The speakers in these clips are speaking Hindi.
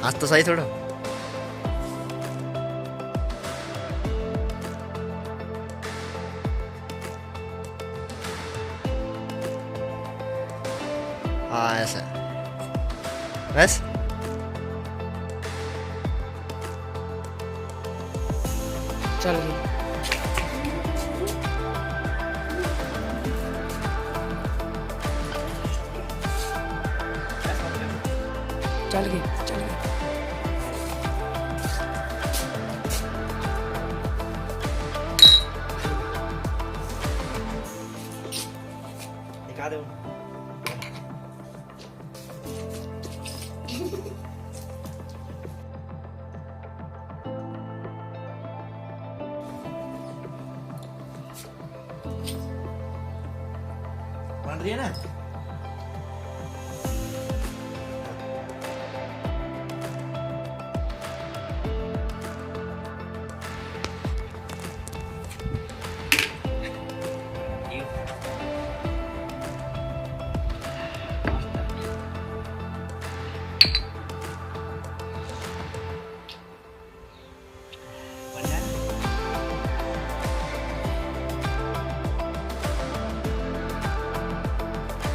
आज तो सही थोड़ा। हाँ ऐसा बस। चल गई चल गई चल गई। दिखा दो। बन रही है ना।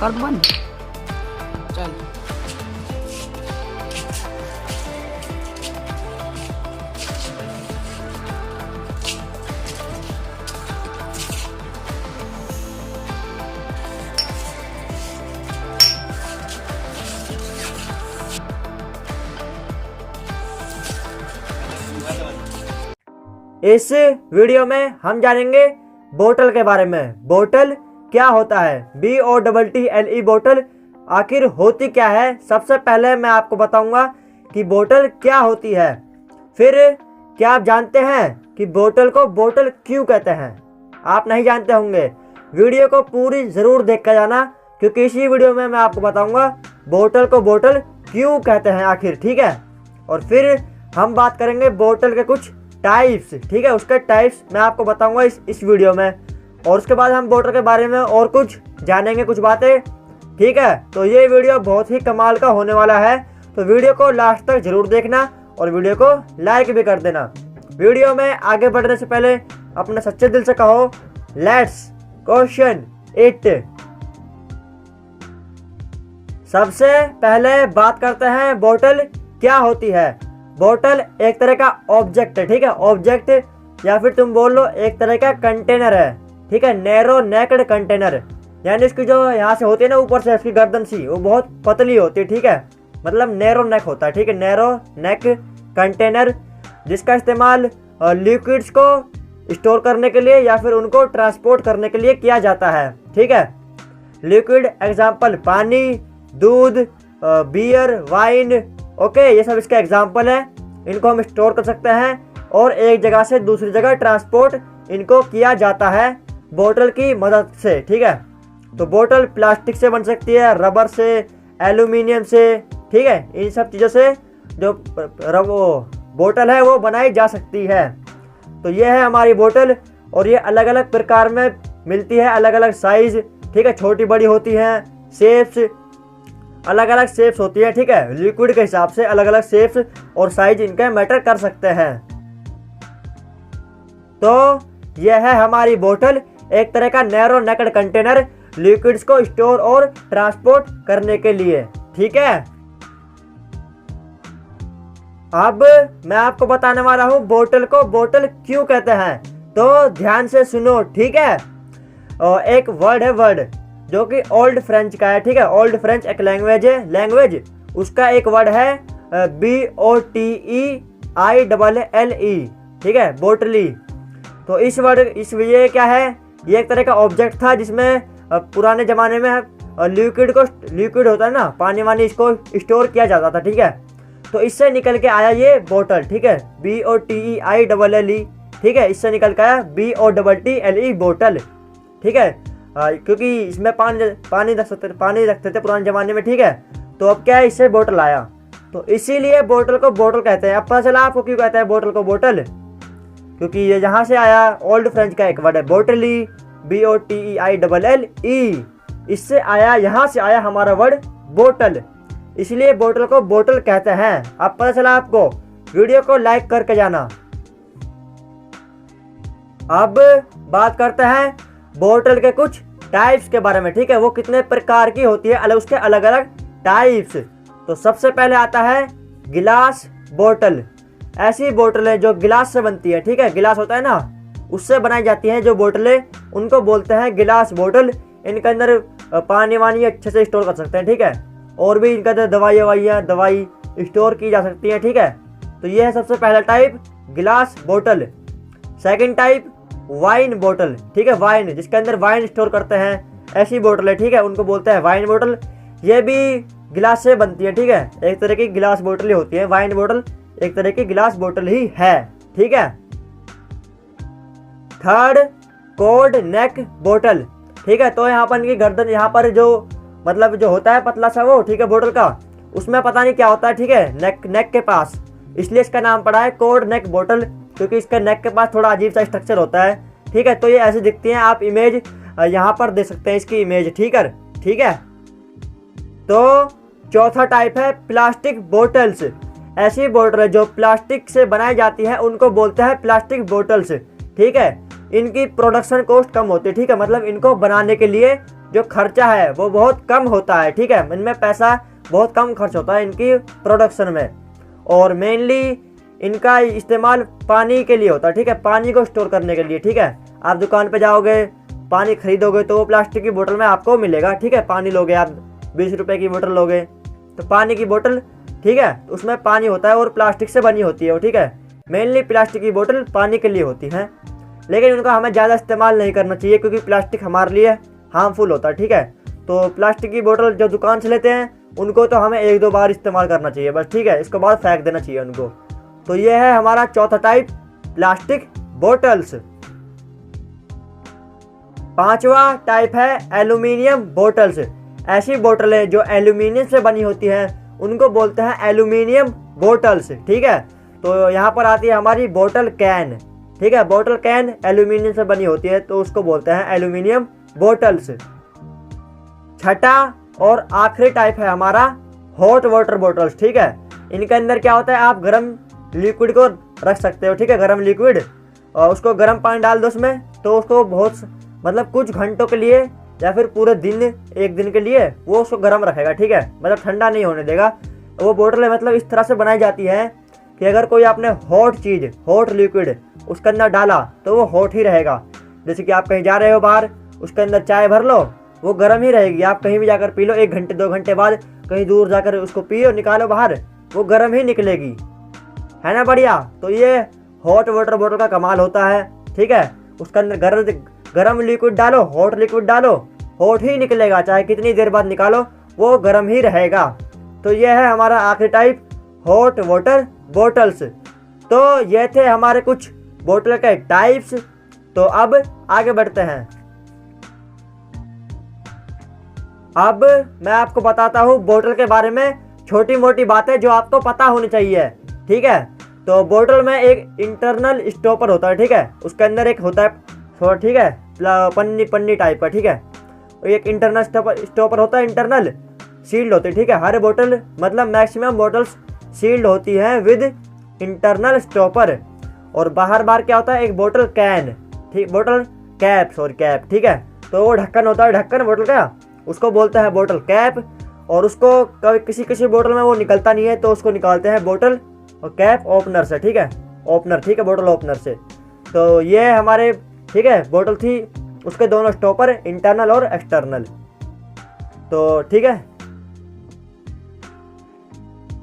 कर दो बंद। चल इस वीडियो में हम जानेंगे बोतल के बारे में। बोतल क्या होता है, BOTTLE बोतल आखिर होती क्या है। सबसे पहले मैं आपको बताऊंगा कि बोतल क्या होती है। फिर क्या आप जानते हैं कि बोतल को बोतल क्यों कहते हैं। आप नहीं जानते होंगे, वीडियो को पूरी ज़रूर देख कर जाना, क्योंकि इसी वीडियो में मैं आपको बताऊंगा बोतल को बोतल क्यों कहते हैं आखिर, ठीक है। और फिर हम बात करेंगे बोतल के कुछ टाइप्स, ठीक है। उसके टाइप्स मैं आपको बताऊंगा इस वीडियो में। और उसके बाद हम बोतल के बारे में और कुछ जानेंगे, कुछ बातें, ठीक है। तो ये वीडियो बहुत ही कमाल का होने वाला है, तो वीडियो को लास्ट तक जरूर देखना और वीडियो को लाइक भी कर देना। वीडियो में आगे बढ़ने से पहले अपने सच्चे दिल से कहो लेट्स क्वेश्चन इट। सबसे पहले बात करते हैं बोतल क्या होती है। बोतल एक तरह का ऑब्जेक्ट है, ठीक है। ऑब्जेक्ट या फिर तुम बोल लो एक तरह का कंटेनर है, ठीक है। नैरो नेक्ड कंटेनर, यानी इसकी जो यहाँ से होती है ना, ऊपर से इसकी गर्दन सी वो बहुत पतली होती है, ठीक है। मतलब नैरो नेक होता है, ठीक है। नैरो नेक कंटेनर, जिसका इस्तेमाल लिक्विड्स को स्टोर करने के लिए या फिर उनको ट्रांसपोर्ट करने के लिए किया जाता है, ठीक है। लिक्विड एग्जाम्पल पानी, दूध, बियर, वाइन, ओके, ये सब इसका एग्जाम्पल है। इनको हम स्टोर कर सकते हैं और एक जगह से दूसरी जगह ट्रांसपोर्ट इनको किया जाता है बोतल की मदद से, ठीक है। तो बोतल प्लास्टिक से बन सकती है, रबर से, एल्यूमिनियम से, ठीक है। इन सब चीज़ों से जो बोतल है वो बनाई जा सकती है। तो ये है हमारी बोतल, और ये अलग अलग प्रकार में मिलती है, अलग अलग साइज, ठीक है। छोटी बड़ी होती हैं, शेप्स अलग अलग शेप्स होती है, ठीक है। लिक्विड के हिसाब से अलग अलग शेप्स और साइज इनके मैटर कर सकते हैं। तो यह है हमारी बोतल, एक तरह का नैरो नेक्ड कंटेनर लिक्विड्स को स्टोर और ट्रांसपोर्ट करने के लिए, ठीक है। अब मैं आपको बताने वाला हूं बोतल को बोतल क्यों कहते हैं, तो ध्यान से सुनो, ठीक है। एक वर्ड है, वर्ड जो कि ओल्ड फ्रेंच का है, ठीक है। ओल्ड फ्रेंच एक लैंग्वेज है, लैंग्वेज उसका एक वर्ड है BOTEILLE, ठीक है, बोटली। तो इस वर्ड ये क्या है, ये एक तरह का ऑब्जेक्ट था जिसमें पुराने ज़माने में लिक्विड होता है ना, पानी वानी, इसको स्टोर किया जाता था, ठीक है। तो इससे निकल के आया ये बोतल, ठीक है, BOTEILLE, ठीक है। इससे निकल के आया BOTTLE बोतल, ठीक है। क्योंकि इसमें पानी रखते थे पुराने ज़माने में, ठीक है। तो अब क्या है, इससे बोतल आया, तो इसीलिए बोतल को बोतल कहते हैं। अब पता चला आपको क्यों कहते हैं बोतल को बोतल, क्योंकि ये यहाँ से आया, ओल्ड फ्रेंच का एक वर्ड है बोटली, BOTEILLE, इससे आया, यहाँ से आया हमारा वर्ड बोतल, इसलिए बोतल को बोतल कहते हैं। अब पता चला आपको? वीडियो को लाइक करके जाना। अब बात करते हैं बोतल के कुछ टाइप्स के बारे में, ठीक है? वो कितने प्रकार की होती है, अलग उसके अलग अलग टाइप्स। तो सबसे पहले आता है गिलास बोतल। ऐसी बोतलें जो गिलास से बनती है, ठीक है? गिलास होता है ना, उससे बनाई जाती हैं जो बोतलें, उनको बोलते हैं गिलास बोतल। इनके अंदर पानी वानी अच्छे से स्टोर कर सकते हैं, ठीक है? और भी इनके अंदर दवाई स्टोर की जा सकती है, ठीक है? तो ये है सबसे पहला टाइप गिलास बोतल। सेकंड टाइप वाइन बोतल, ठीक है? वाइन, जिसके अंदर वाइन स्टोर करते हैं, ऐसी बोतल है, ठीक है? उनको बोलते हैं वाइन बोतल। ये भी गिलास से बनती है, ठीक है? एक तरह की गिलास बोतल ही होती है। वाइन बोतल एक तरह की गिलास बोतल ही है, ठीक है? थर्ड कोड नेक बोतल, ठीक है? तो यहाँ पर इनकी गर्दन यहाँ पर जो मतलब जो होता है पतला सा वो, ठीक है, बोतल का, उसमें पता नहीं क्या होता है, ठीक है? नेक के पास, इसलिए इसका नाम पड़ा है कोड नेक बोतल, क्योंकि इसके नेक के पास थोड़ा अजीब सा स्ट्रक्चर होता है, ठीक है? तो ये ऐसे दिखती हैं। आप इमेज यहाँ पर देख सकते हैं इसकी इमेज, ठीक है? तो चौथा टाइप है प्लास्टिक बोतल्स। ऐसी बोतलें जो प्लास्टिक से बनाई जाती हैं उनको बोलते हैं प्लास्टिक बोतल्स, ठीक है? इनकी प्रोडक्शन कॉस्ट कम होती है, ठीक है? मतलब इनको बनाने के लिए जो खर्चा है वो बहुत कम होता है, ठीक है? इनमें पैसा बहुत कम खर्च होता है इनकी प्रोडक्शन में। और मेनली इनका इस्तेमाल पानी के लिए होता है, ठीक है? पानी को स्टोर करने के लिए, ठीक है? आप दुकान पे जाओगे, पानी खरीदोगे तो वो प्लास्टिक की बोतल में आपको मिलेगा, ठीक है? पानी लोगे आप, 20 रुपए की बोतल लोगे तो पानी की बोतल, ठीक है, उसमें पानी होता है और प्लास्टिक से बनी होती है वो, ठीक है? मेनली प्लास्टिक की बोतल पानी के लिए होती है, लेकिन उनका हमें ज़्यादा इस्तेमाल नहीं करना चाहिए क्योंकि प्लास्टिक हमारे लिए हार्मफुल होता है, ठीक है? तो प्लास्टिक की बोतल जो दुकान से लेते हैं उनको तो हमें 1-2 बार इस्तेमाल करना चाहिए बस, ठीक है? इसके बाद फेंक देना चाहिए उनको। तो ये है हमारा चौथा टाइप प्लास्टिक बोतल्स। पांचवा टाइप है एल्यूमिनियम बोतल्स। ऐसी बोतलें जो एल्यूमिनियम से बनी होती हैं उनको बोलते हैं एल्यूमिनियम बोतल्स, ठीक है? तो यहाँ पर आती है हमारी बोतल कैन, ठीक है? बोतल कैन एल्यूमिनियम से बनी होती है तो उसको बोलते हैं एल्यूमिनियम बोतल्स। छठा और आखिरी टाइप है हमारा हॉट वाटर बोतल्स, ठीक है? इनके अंदर क्या होता है, आप गर्म लिक्विड को रख सकते हो, ठीक है? गर्म लिक्विड, और उसको गर्म पानी डाल दो उसमें, तो उसको बहुत मतलब कुछ घंटों के लिए या फिर पूरे दिन, 1 दिन के लिए वो उसको गर्म रखेगा, ठीक है? मतलब ठंडा नहीं होने देगा। वो बोतलें मतलब इस तरह से बनाई जाती है कि अगर कोई आपने हॉट चीज़, हॉट लिक्विड उसके अंदर डाला तो वो हॉट ही रहेगा। जैसे कि आप कहीं जा रहे हो बाहर, उसके अंदर चाय भर लो, वो गर्म ही रहेगी। आप कहीं भी जाकर पी लो, 1 घंटे 2 घंटे बाद कहीं दूर जाकर उसको पियो, निकालो बाहर, वो गर्म ही निकलेगी, है ना? बढ़िया। तो ये हॉट वाटर बोतल का कमाल होता है, ठीक है? उसके अंदर गर्म लिक्विड डालो, हॉट लिक्विड डालो, हॉट ही निकलेगा, चाहे कितनी देर बाद निकालो वो गर्म ही रहेगा। तो ये है हमारा आखिरी टाइप, हॉट वाटर बोतल्स। तो ये थे हमारे कुछ बोतल के टाइप्स। तो अब आगे बढ़ते हैं। अब मैं आपको बताता हूँ बोतल के बारे में छोटी मोटी बातें जो आपको पता होनी चाहिए, ठीक है? तो बोतल में एक इंटरनल स्टॉपर होता है, ठीक है? उसके अंदर एक होता है, ठीक है, पन्नी टाइप का, ठीक है? एक इंटरनल स्टॉपर होता है, इंटरनल सील्ड होती है, ठीक है? हर बोतल मतलब मैक्सिमम बोतल्स सील्ड होती है विद इंटरनल स्टॉपर। और बाहर क्या होता है, एक बोतल कैन, ठीक, बोतल कैप, ठीक है? तो वो ढक्कन होता है, ढक्कन बोतल का, उसको बोलते हैं बोतल कैप। और उसको किसी बोतल में वो निकलता नहीं है तो उसको निकालते हैं बोतल और कैप ओपनर से, ठीक है? ओपनर, ठीक है, बोतल ओपनर से। तो ये हमारे, ठीक है, बोतल थी, उसके दोनों स्टॉपर, इंटरनल और एक्सटर्नल। तो ठीक है,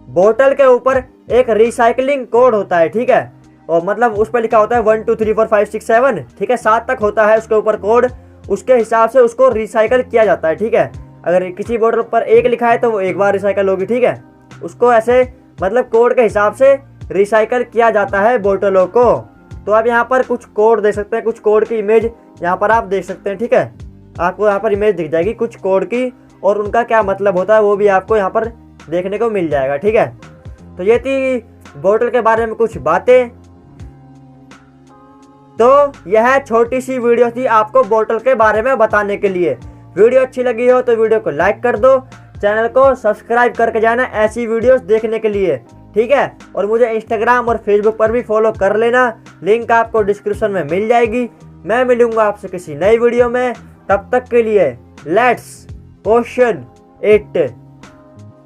बोतल के ऊपर एक रिसाइकलिंग कोड होता है, ठीक है? और मतलब उस पर लिखा होता है 1 2 3 4 5 6 7, ठीक है? 7 तक होता है उसके ऊपर कोड, उसके हिसाब से उसको रिसाइकल किया जाता है, ठीक है? अगर किसी बोतल पर 1 लिखा है तो वो 1 बार रिसाइकल होगी, ठीक है? उसको ऐसे मतलब कोड के हिसाब से रिसाइकल किया जाता है बोतलों को। तो आप यहाँ पर कुछ कोड देख सकते हैं, कुछ कोड की इमेज यहाँ पर आप देख सकते हैं, ठीक है? आपको यहाँ पर इमेज दिख जाएगी कुछ कोड की, और उनका क्या मतलब होता है वो भी आपको यहाँ पर देखने को मिल जाएगा, ठीक है? तो ये थी बोतल के बारे में कुछ बातें। तो यह छोटी सी वीडियो थी आपको बोतल के बारे में बताने के लिए। वीडियो अच्छी लगी हो तो वीडियो को लाइक कर दो, चैनल को सब्सक्राइब करके जाना ऐसी वीडियोस देखने के लिए, ठीक है। और मुझे इंस्टाग्राम और फेसबुक पर भी फॉलो कर लेना, लिंक आपको डिस्क्रिप्शन में मिल जाएगी। मैं मिलूंगा आपसे किसी नई वीडियो में, तब तक के लिए लेट्स क्वेश्चन इट।